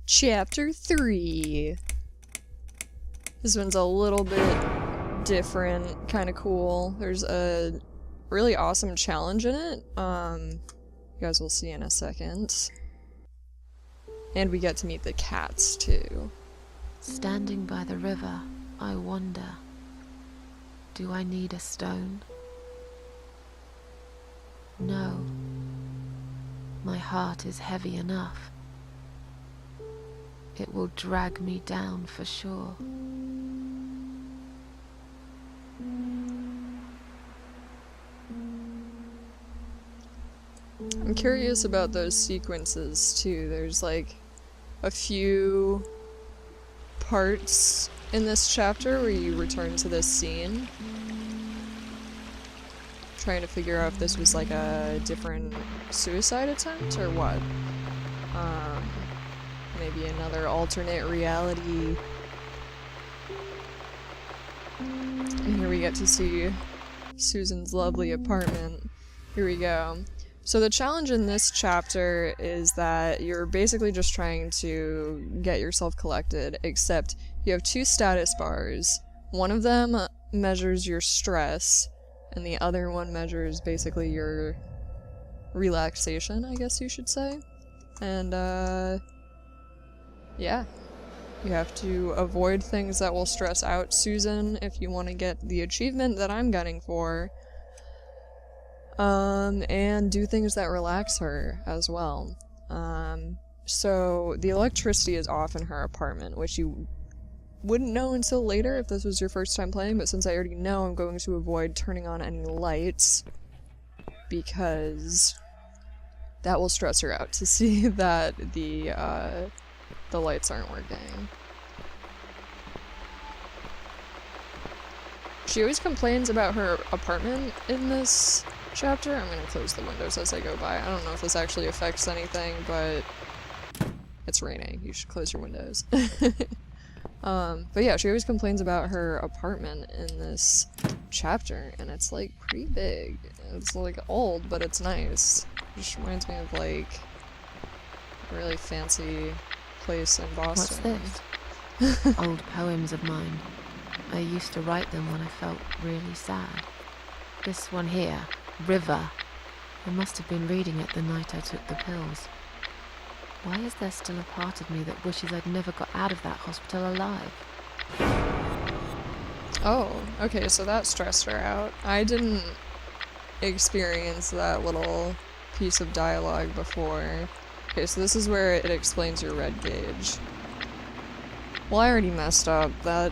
Chapter 3. This one's a little bit different, kind of cool. There's a really awesome challenge in it. You guys will see in a second. And we get to meet the cats, too. Standing by the river, I wonder, do I need a stone? No. My heart is heavy enough. It will drag me down for sure. I'm curious about those sequences, too. There's, like, a few parts in this chapter where you return to this scene. Trying to figure out if this was, like, a different suicide attempt or what. Maybe another alternate reality. And here we get to see Susan's lovely apartment. Here we go. So the challenge in this chapter is that you're basically just trying to get yourself collected, except you have two status bars. One of them measures your stress, and the other one measures basically your relaxation, I guess you should say. And, yeah. You have to avoid things that will stress out Susan if you want to get the achievement that I'm gunning for. And do things that relax her as well. So the electricity is off in her apartment, which you wouldn't know until later if this was your first time playing, but since I already know, I'm going to avoid turning on any lights, because that will stress her out to see that the lights aren't working. She always complains about her apartment in this chapter. I'm gonna close the windows as I go by. I don't know if this actually affects anything, but it's raining. You should close your windows. But yeah, she always complains about her apartment in this chapter, and it's like pretty big. It's like old, but it's nice. It just reminds me of like a really fancy place in Boston. What's this? Old poems of mine. I used to write them when I felt really sad. This one here, River. I must have been reading it the night I took the pills. Why is there still a part of me that wishes I'd never got out of that hospital alive? Oh, okay, so that stressed her out. I didn't experience that little piece of dialogue before. Okay, so this is where it explains your red gauge. Well, I already messed up that.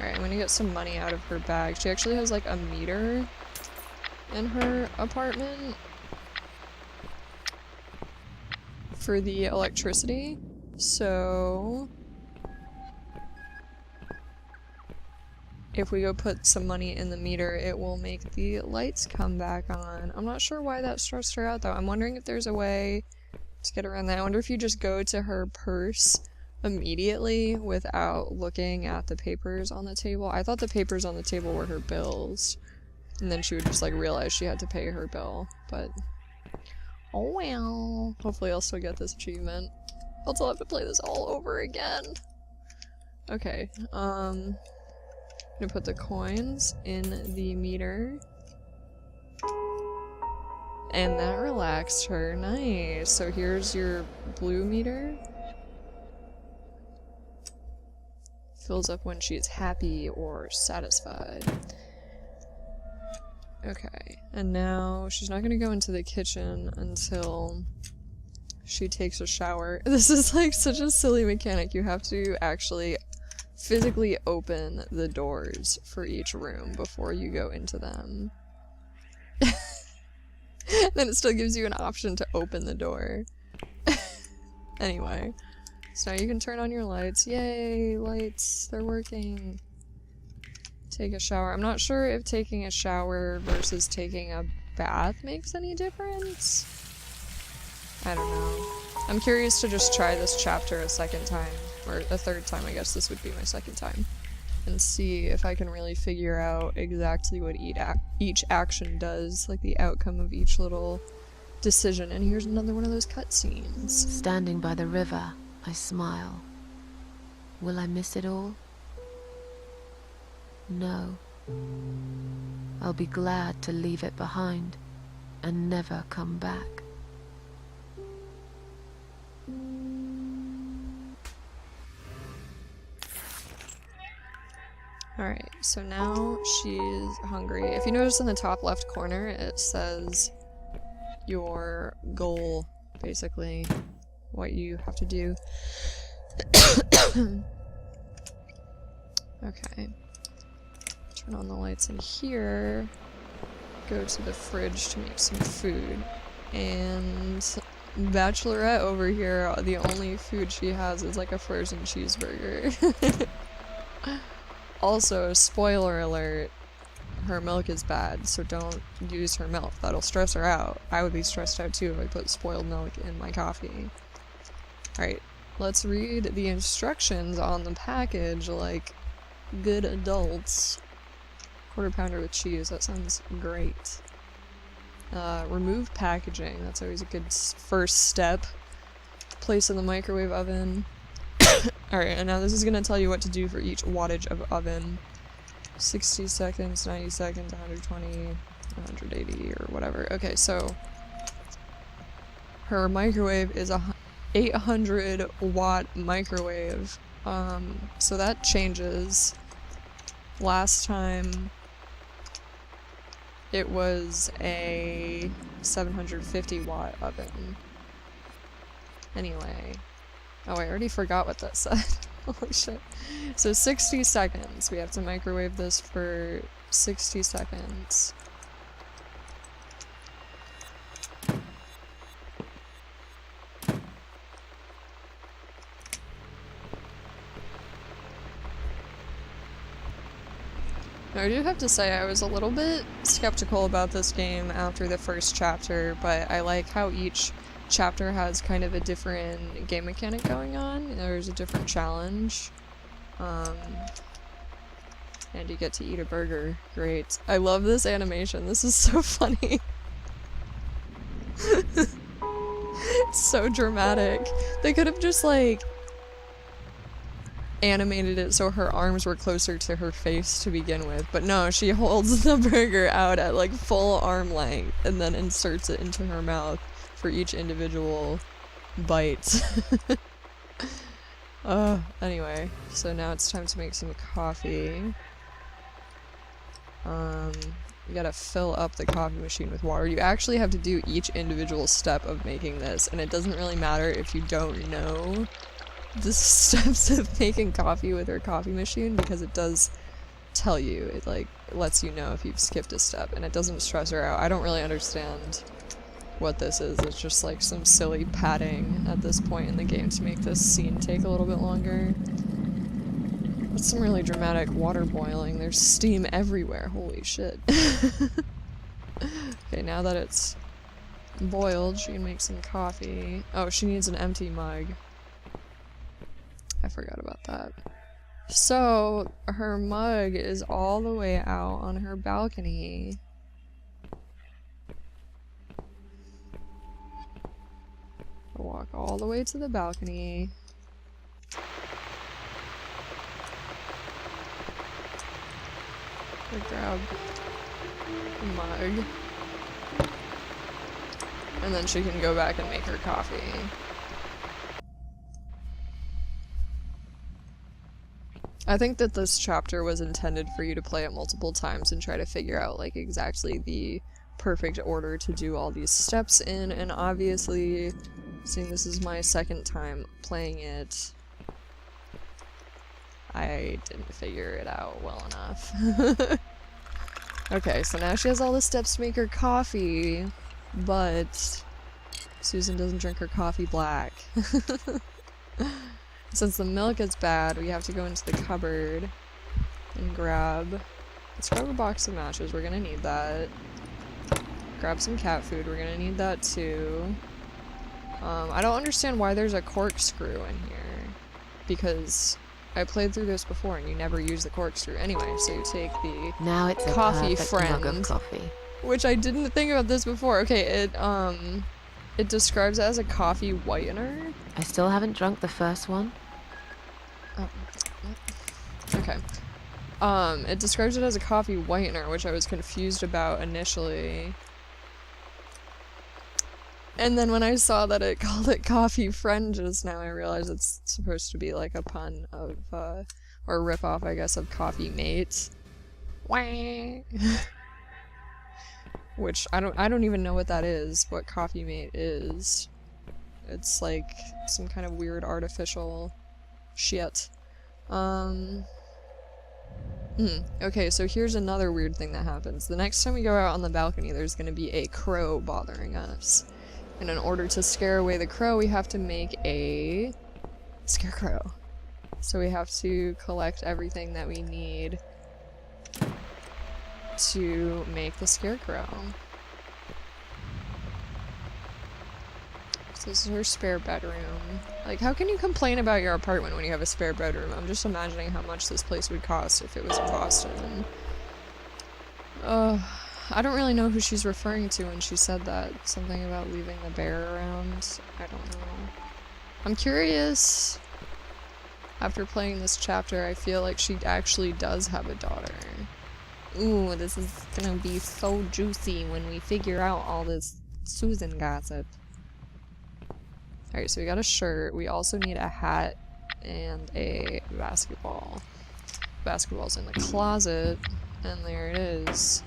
Alright, I'm gonna get some money out of her bag. She actually has like a meter in her apartment for the electricity, so if we go put some money in the meter, it will make the lights come back on. I'm not sure why that stressed her out though. I'm wondering if there's a way to get around that. I wonder if you just go to her purse immediately without looking at the papers on the table. I thought the papers on the table were her bills, and then she would just like realize she had to pay her bill, but oh well. Hopefully I'll still get this achievement. I'll still have to play this all over again. Okay, I'm gonna put the coins in the meter. And that relaxed her. Nice. So here's your blue meter. Fills up when she's happy or satisfied. Okay, and now she's not gonna go into the kitchen until she takes a shower. This is like such a silly mechanic. You have to actually physically open the doors for each room before you go into them. Then it still gives you an option to open the door. Anyway, so now you can turn on your lights. Yay, lights, they're working. Take a shower. I'm not sure if taking a shower versus taking a bath makes any difference. I don't know. I'm curious to just try this chapter a second time. Or a third time, I guess this would be my second time. and see if I can really figure out exactly what each action does, like the outcome of each little decision. And here's another one of those cutscenes. Standing by the river, I smile. Will I miss it all? No. I'll be glad to leave it behind and never come back. Alright, so now she's hungry. If you notice in the top left corner, it says your goal, basically, what you have to do. Okay. Turn on the lights in here. Go to the fridge to make some food. And Bachelorette over here, the only food she has is like a frozen cheeseburger. Also, spoiler alert, her milk is bad, so don't use her milk. That'll stress her out. I would be stressed out too if I put spoiled milk in my coffee. Alright, let's read the instructions on the package like good adults. Quarter pounder with cheese, that sounds great. Remove packaging, that's always a good first step. Place in the microwave oven. Alright, and now this is gonna tell you what to do for each wattage of oven. 60 seconds, 90 seconds, 120, 180, or whatever. Okay, so her microwave is a 800 watt microwave. So that changes. Last time it was a 750 watt oven. Anyway. Oh, I already forgot what that said. Holy shit. So 60 seconds. We have to microwave this for 60 seconds. Now, I do have to say I was a little bit skeptical about this game after the first chapter, but I like how each chapter has kind of a different game mechanic going on. There's a different challenge. And you get to eat a burger. Great. I love this animation. This is so funny. It's so dramatic. They could have just, like, animated it so her arms were closer to her face to begin with, but no, she holds the burger out at, like, full arm length and then inserts it into her mouth for each individual bite. Anyway, so now it's time to make some coffee. You gotta fill up the coffee machine with water. You actually have to do each individual step of making this, and it doesn't really matter if you don't know the steps of making coffee with her coffee machine, because it does tell you. It, like, lets you know if you've skipped a step, and it doesn't stress her out. I don't really understand what this is. It's just like some silly padding at this point in the game to make this scene take a little bit longer. That's some really dramatic water boiling. There's steam everywhere. Holy shit. Okay, now that it's boiled, she can make some coffee. Oh, she needs an empty mug. I forgot about that. So, her mug is all the way out on her balcony. I'll walk all the way to the balcony. I'll grab the mug. And then she can go back and make her coffee. I think that this chapter was intended for you to play it multiple times and try to figure out, like, exactly the perfect order to do all these steps in, and obviously, seeing this is my second time playing it, I didn't figure it out well enough. Okay, so now she has all the steps to make her coffee, but Susan doesn't drink her coffee black. Since the milk is bad, we have to go into the cupboard and let's grab a box of matches, we're gonna need that. Grab some cat food, we're gonna need that too. I don't understand why there's a corkscrew in here, because I played through this before and you never use the corkscrew anyway, so you take the Now it's a coffee perfect friend, mug of coffee. which I didn't think about this before. Okay, it describes it as a coffee whitener. I still haven't drunk the first one. Oh, okay. It describes it as a coffee whitener, which I was confused about initially. And then when I saw that it called it coffee friend just now, I realized it's supposed to be like a pun of, or a ripoff, I guess, of coffee mate. Wah! Which, I don't even know what that is, what coffee mate is. It's like some kind of weird artificial shit. Okay, so here's another weird thing that happens. The next time we go out on the balcony, there's gonna be a crow bothering us. And in order to scare away the crow, we have to make a scarecrow. So we have to collect everything that we need to make the scarecrow. So this is her spare bedroom. Like, how can you complain about your apartment when you have a spare bedroom? I'm just imagining how much this place would cost if it was in Boston. I don't really know who she's referring to when she said that. Something about leaving the bear around. I don't know. I'm curious. After playing this chapter, I feel like she actually does have a daughter. Ooh, this is gonna be so juicy when we figure out all this Susan gossip. Alright, so we got a shirt. We also need a hat and a basketball. Basketball's in the closet, and there it is.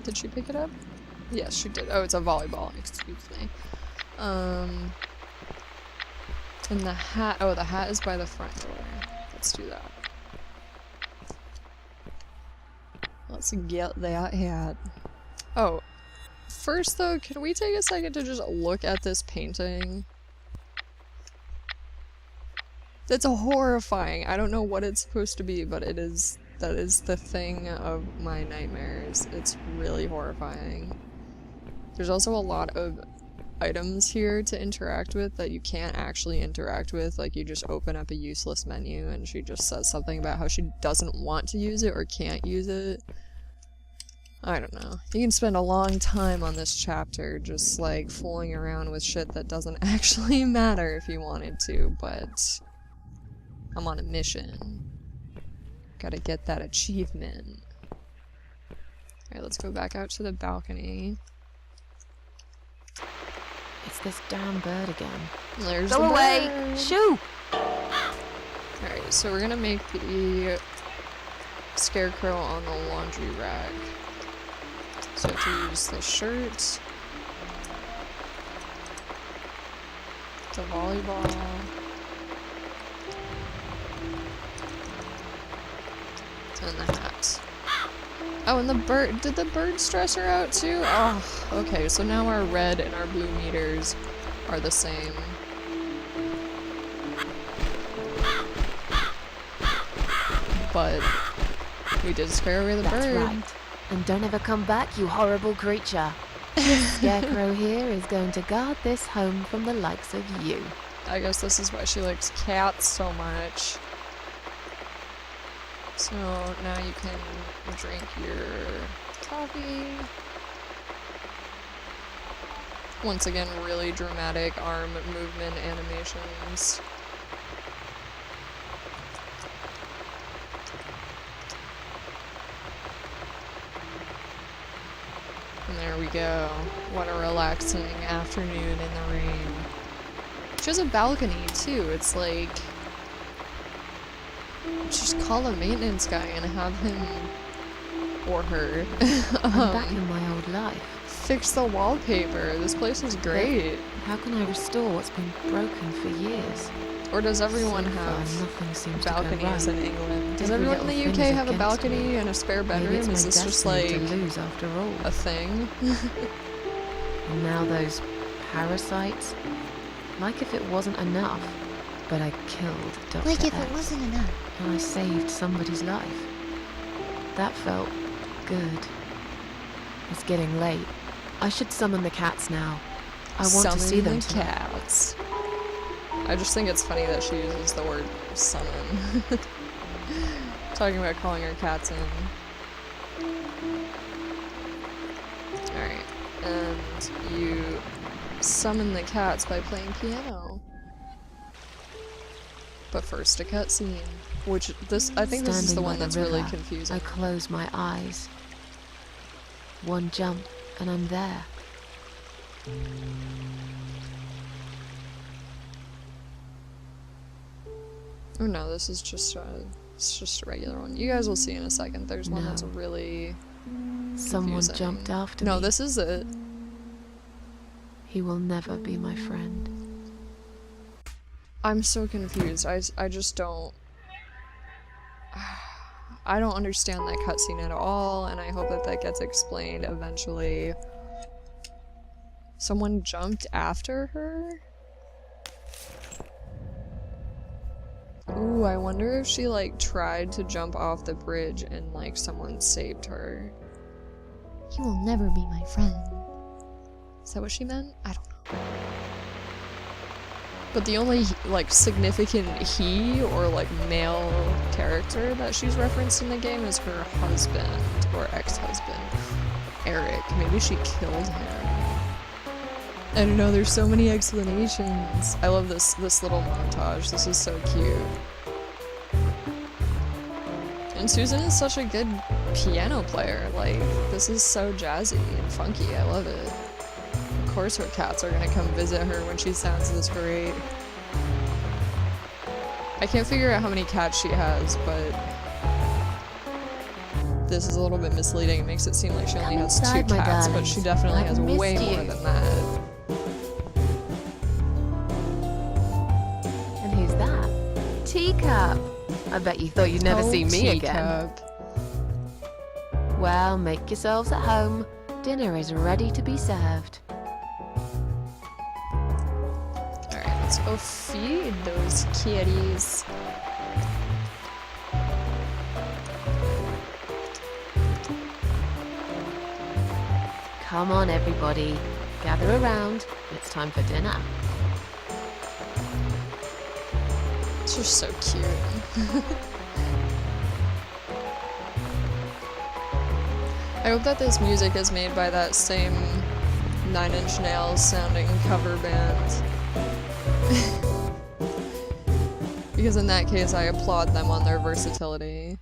Did she pick it up? Yes, she did. Oh, it's a volleyball. Excuse me. And the hat. Oh, the hat is by the front door. Let's do that. Let's get that hat. Oh, first though, can we take a second to just look at this painting? It's horrifying. I don't know what it's supposed to be, but it is. That is the thing of my nightmares. It's really horrifying. There's also a lot of items here to interact with that you can't actually interact with. Like, you just open up a useless menu and she just says something about how she doesn't want to use it or can't use it. I don't know. You can spend a long time on this chapter just, like, fooling around with shit that doesn't actually matter if you wanted to, but I'm on a mission. Gotta get that achievement. Alright, let's go back out to the balcony. It's this damn bird again. There's Go the away! bird. Shoo! Alright, so we're gonna make the scarecrow on the laundry rack. So I have to use the shirt, the volleyball, and the hat. Oh, and the bird. Did the bird stress her out too? Oh, okay, so now our red and our blue meters are the same. But we did scare away the bird. That's right. And don't ever come back, you horrible creature. This scarecrow here is going to guard this home from the likes of you. I guess this is why she likes cats so much. So now you can drink your coffee. Once again, really dramatic arm movement animations. And there we go. What a relaxing afternoon in the rain. She has a balcony too. It's like, just call a maintenance guy and have him or her I'm back in my old life. fix the wallpaper. This place is great. How can I restore what's been broken for years? Or does everyone So far, have nothing seems to go balconies right. in England? Does Every everyone in the little UK thing is have a against balcony me. and a spare Maybe bedroom? it's my Is this just destiny like to lose after all. a thing? And now those parasites. Like if it wasn't enough, but I killed Dr. Like if X, it wasn't enough. and I saved somebody's life. That felt good. It's getting late. I should summon the cats now. I want to see them the tonight. cats. I just think it's funny that she uses the word summon. Talking about calling her cats in. Alright, and you summon the cats by playing piano. But first a cutscene. Which, I think this is the one that's really confusing. I close my eyes. One jump, and I'm there. Oh no, this is just it's just a regular one. You guys will see in a second. There's one that's really Someone confusing. jumped after me. No, this is it. He will never be my friend. I'm so confused. I just don't... I don't understand that cutscene at all, and I hope that that gets explained eventually. Someone jumped after her? Ooh, I wonder if she, like, tried to jump off the bridge and, like, someone saved her. He will never be my friend. Is that what she meant? I don't know. But the only, like, significant he or, like, male character that she's referenced in the game is her husband, or ex-husband, Eric. Maybe she killed him. I don't know, there's so many explanations. I love this little montage. This is so cute. And Susan is such a good piano player. Like, this is so jazzy and funky. I love it. Of course her cats are gonna come visit her when she sounds this great. I can't figure out how many cats she has, but this is a little bit misleading. It makes it seem like she only has 2 cats, but she definitely has way more than that. And who's that? Teacup! I bet you thought you'd never see me again. Well, make yourselves at home. Dinner is ready to be served. Alright, let's go feed those kitties. Come on, everybody. Gather around. It's time for dinner. It's just so cute. I hope that this music is made by that same 9 Inch Nails sounding cover band. Because in that case, I applaud them on their versatility.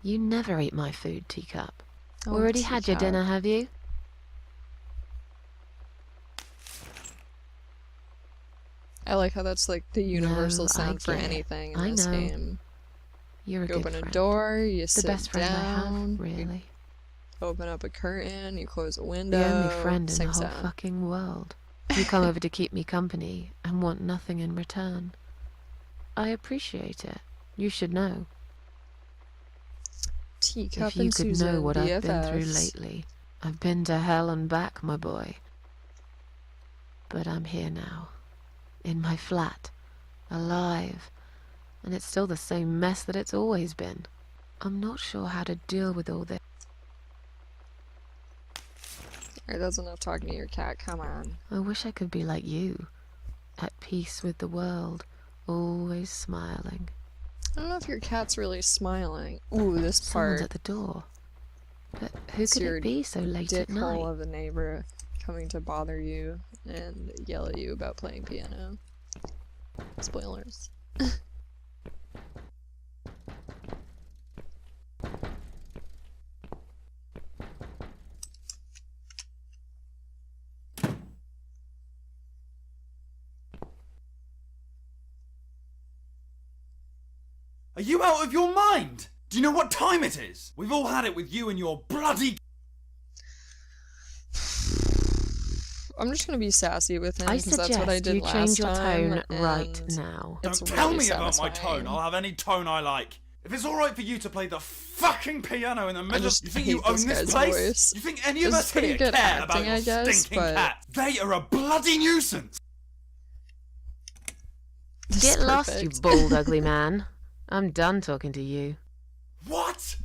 You never eat my food, Teacup. Oh, Already had your dinner, have you? I like how that's like the universal No, sound I for get it. anything in I this know. game. You're a You good open friend. a door, you The sit best friend I down, have, really. open up a curtain, you close a window, The only friend in the sing whole sound. fucking world. You come over to keep me company and want nothing in return. I appreciate it. You should know. Teacup If you and could Susan, know what I've been through BFFs. lately. I've been to hell and back, my boy. But I'm here now. In my flat. Alive. And it's still the same mess that it's always been. I'm not sure how to deal with all this. Alright, that's enough talking to your cat, come on. I wish I could be like you. At peace with the world. Always smiling. I don't know if your cat's really smiling. Ooh, this Someone's part. at the door. But who It's could your it be so late at night? Dickhole of a neighbor coming to bother you and yell at you about playing piano. Spoilers. Are you out of your mind? Do you know what time it is? We've all had it with you and your bloody... I'm just gonna be sassy with him I because that's what I suggest did you last change your time. tone right and now. it's Don't tell really me about my satisfying. tone. I'll have any tone I like. If it's alright for you to play the fucking piano in the middle, just you think hate you own this this guy's place? voice. You think any of This is us pretty here good care about acting, your I guess, stinking but- cat? They are a bloody nuisance. This Get is lost, you perfect. bald, ugly man. I'm done talking to you. What?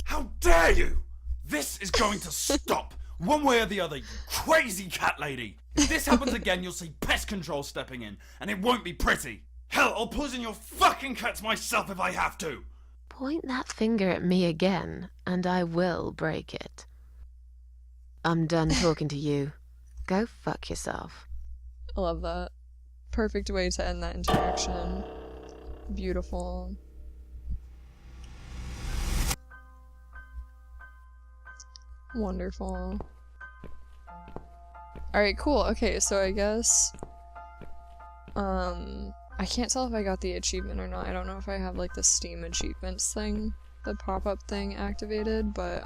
How dare you? This is going to stop. One way or the other, you crazy cat lady! If this happens again, you'll see pest control stepping in, and it won't be pretty! Hell, I'll poison your fucking cats myself if I have to! Point that finger at me again, and I will break it. I'm done talking to you. Go fuck yourself. I love that. Perfect way to end that interaction. Beautiful. Wonderful. Alright, cool. Okay, so I guess... I can't tell if I got the achievement or not. I don't know if I have, like, the Steam achievements thing, the pop-up thing activated, but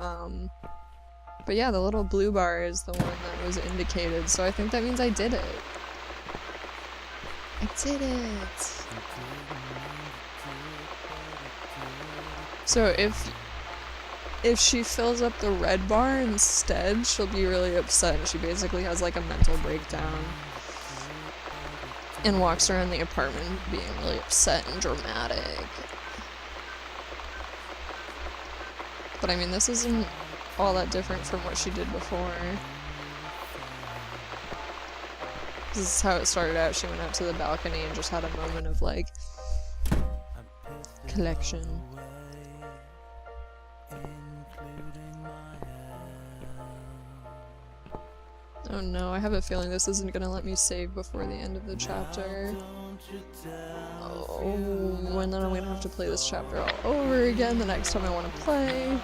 yeah, the little blue bar is the one that was indicated, so I think that means I did it. I did it! So if she fills up the red bar instead, she'll be really upset, and she basically has like a mental breakdown and walks around the apartment being really upset and dramatic. But I mean, this isn't all that different from what she did before. This is how it started out. She went out to the balcony and just had a moment of like collection. Oh no, I have a feeling this isn't gonna let me save before the end of the chapter. Oh, and then I'm gonna have to play this chapter all over again the next time I want to play.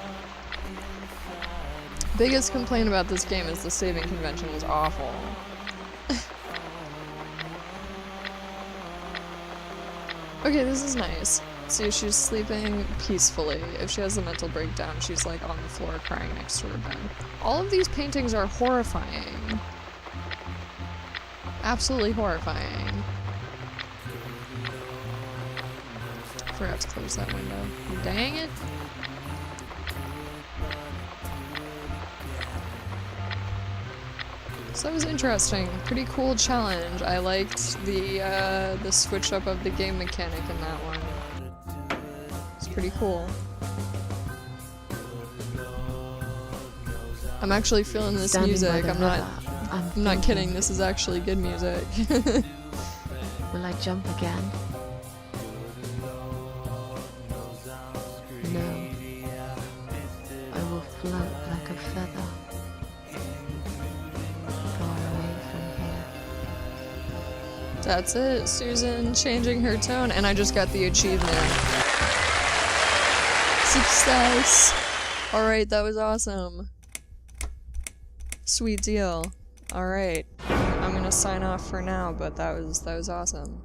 Biggest complaint about this game is the saving convention is awful. Okay, this is nice. See, she's sleeping peacefully. If she has a mental breakdown, she's like on the floor crying next to her bed. All of these paintings are horrifying. Absolutely horrifying. Forgot to close that window. Dang it! So that was interesting. Pretty cool challenge. I liked the switch up of the game mechanic in that one. It's pretty cool. I'm actually feeling this music. I'm not kidding. This is actually good music. Will I jump again? No. I will float like a feather. Far away from here. That's it. Susan changing her tone, and I just got the achievement. Success! Alright, that was awesome. Sweet deal. Alright. I'm gonna sign off for now, but that was awesome.